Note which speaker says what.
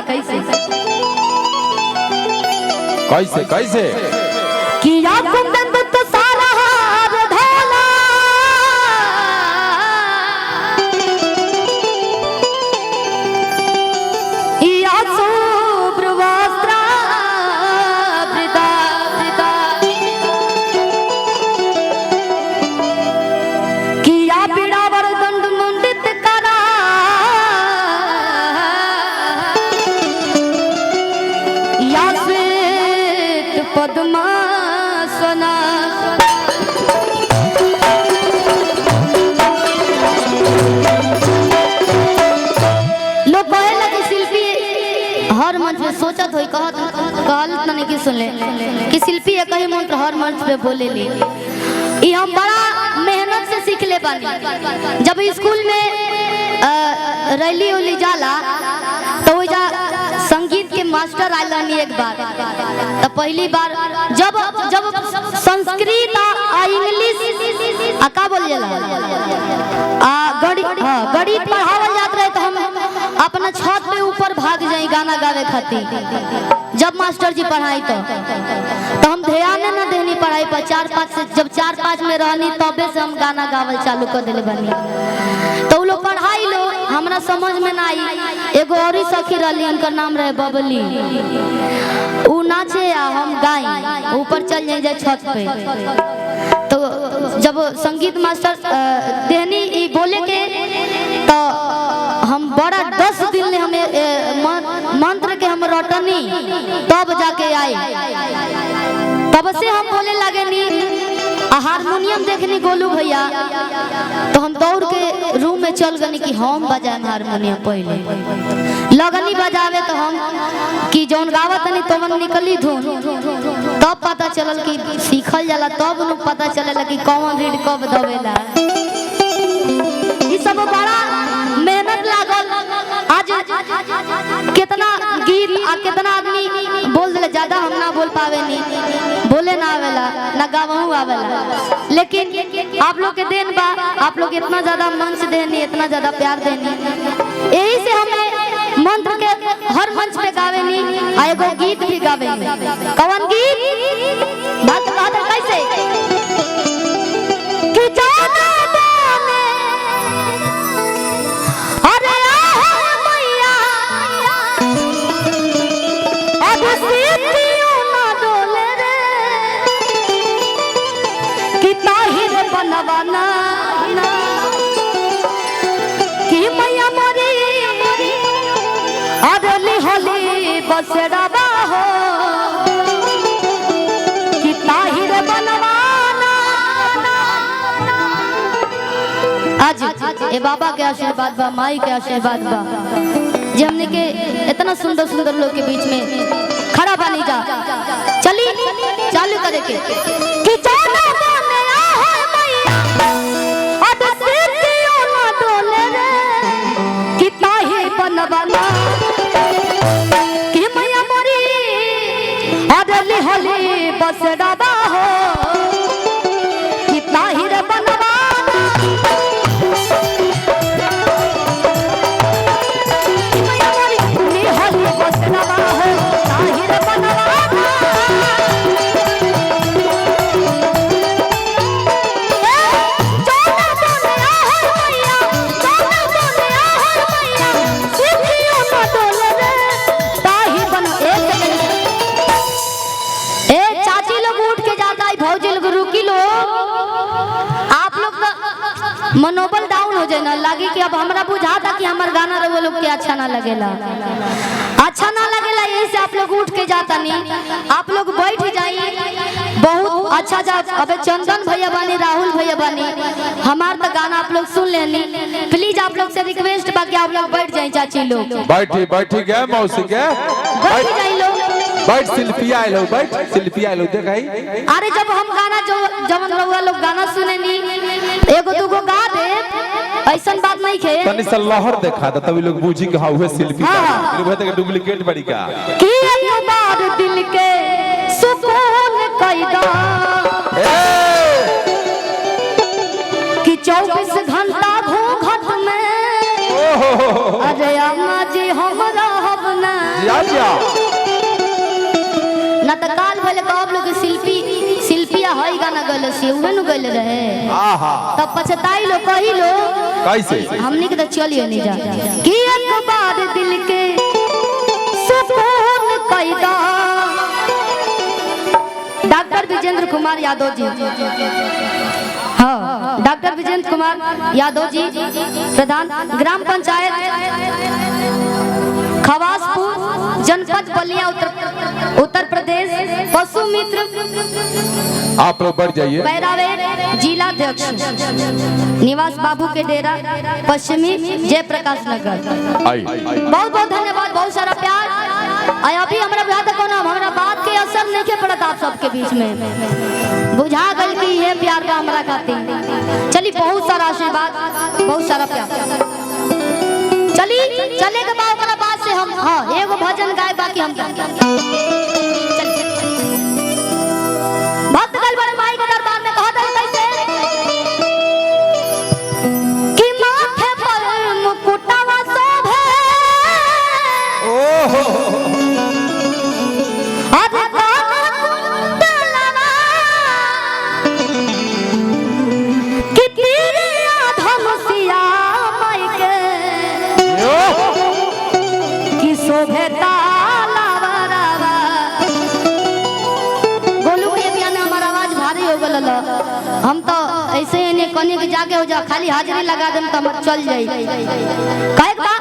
Speaker 1: करे कैसे
Speaker 2: कैसे कैसे
Speaker 1: किया कुंदन तो सारा हार ढोला या शुभ्र वस्त्र वृदा वृदा किया पीड़ावर दंड मुंडित करा या श्वेत पद्मासना लोग कहे लगे शिल्पी हर मंच पे सोचत होई कहल तने की सुन ले कि शिल्पी एक ही मंत्र हर मंच पे बोले ले ई हम बड़ा मेहनत से सीख ले बानी। जब स्कूल में रैली उली जाला तो वही संगीत के मास्टर आयल रहनी एक बार तो पहली बार जब जब संस्कृत आ इंग्लिश का बोल जाला गणित पढ़ावल जात रहे तो हम अपना छत पे ऊपर भाग जाई गाना गावे खातिर। जब मास्टर जी पढ़ाई तो हम ध्यान न देनी पढ़ाई पर 4-5 से जब 4-5 में रहनी तबे से हम गाना गावल चालू कर देले बनी। तो वो लोग पढ़ाई लो हमरा समझ में ना आई। एगो और सखी रहली उनका नाम रहे बबली उ नाचे या हम गाई ऊपर चल जाए छत पे। तो जब संगीत मास्टर देहनी बोले के तो हम बड़ा 10 दिन ने हमें मंत्र के हम रटनी तब जाके आए। तब से हम बोले लगे नी हारमोनियम देखनी गोलू भैया तो हम दौड़ के रूम में चल गनी कि हम बजाए हारमोनियम पहले लगनी बजावे तो हम कि जौन गावत नहीं तो निकली धुन तब पता चलल कि सीखल जाला तब न पता चलेला कि कौन रीड कब दबेला। ई सब बड़ा मेहनत लागल। आज कितना गीत आ कितना आदमी बोल देले ज्यादा हम ना बोल पावे नी बोले ना आवेला ना गावहू आवेला लेकिन आप लोग के देन बा आप लोग इतना ज्यादा मंच देनी इतना ज्यादा प्यार देनी यही से हमें मंत्र के हर मंच पे गावे नी आ एगो गीत भी गावे नी। कौन गीत बात कैसे कि जाना जाने अरे मैया अब सीतियों ना डोले रे कि ताहिर बनवाना कि मैया मोरी अदली होली बसड़ावा हो कि ताहिर बनवाना। आज ए बाबा के आशीर्वाद बा माई के आशीर्वाद बा जे हमने के इतना सुंदर सुंदर लोग के बीच में खड़ा बानी जा चली चालू करे के कि जाना जाने आ है मैया अब सीतियों ना डोले रे कि ताहिर बनवाना कि मैया मोरी अदली होली बसड़ावा हो कि ताहिर बनवाना कि मैया मोरी होली बसड़ावा हो ताहिर बनवाना। मनोबल डाउन हो जाए ना लगे कि अब हमरा बुझाता कि हमार गाना रहे लोग के अच्छा ना लगेला यही से आप लोग उठ के जाता नहीं आप लोग बैठ जाइए बहुत अच्छा जा। अबे चंदन भैया बानी राहुल भैया बानी हमार तो गाना आप लोग सुन लेनी प्लीज आप लोग से रिक्वेस्ट बाकी आप लोग बैठ जाए चाची लोग
Speaker 2: बैठी गए मौसी के
Speaker 1: बैठ जाइए लोग
Speaker 2: बैठ शिल्पी आए लोग बैठ शिल्पी आए लोग देखाई।
Speaker 1: अरे जब हम गाना जो जवन रहुआ लोग गाना सुने नी एगो दूगो गा दे ऐसन बात नहीं खे
Speaker 2: तनी सा लहर देखा था तभी लोग बूझी कि हां हुए शिल्पी फिर कहते कि डुप्लीकेट बड़ी का
Speaker 1: कि एक बार दिल के सुकून कैदा कि 24 घंटा घूंघट में अरे अम्मा जी हमरा हम ना
Speaker 2: जा जा
Speaker 1: ना त काल भले कब लोग शिल्पिया हई गाना गले से उहे नु गले रहे
Speaker 2: आहा
Speaker 1: तब पछताई लो कही लो
Speaker 2: कैसे
Speaker 1: हमनी के तो चलिए नहीं जा कि एक बार दिल के सुकून कैदा डॉक्टर विजेंद्र कुमार यादव जी हाँ डॉक्टर विजेंद्र कुमार यादव जी प्रधान ग्राम पंचायत खवासपुर जनपद बलिया उत्तर प्रदेश पशु मित्र
Speaker 2: आप लोग बढ़ जाइए
Speaker 1: पैरावे जिलाध्यक्ष निवास बाबू के डेरा पश्चिमी जयप्रकाश नगर
Speaker 2: आई
Speaker 1: बहुत बहुत धन्यवाद बहुत सारा प्यार अभी हमारा हमारा बात के असर नहीं के पड़ता आप सबके बीच में बुझा गल कि ये प्यार का हमारा खाते चली बहुत सारा आशीर्वाद बहुत सारा प्यार चली चले के बाद से हम हाँ एगो भजन गाए बाकी हम भक्त गल बड़े माई के दरबार में कहा था कैसे कि माथे पर मुकुटवा शोभे
Speaker 2: ओहो
Speaker 1: अरे काना कुंडलवा कि तीरिया धनुषिया माई के कि शोभे तालावरवा गोलू ये भी आने हमारा आवाज भारी हो गल हम तो ऐसे ही कने के जाके हो जा खाली हाजिरी लगा देम तो हम चल जाई काहे बा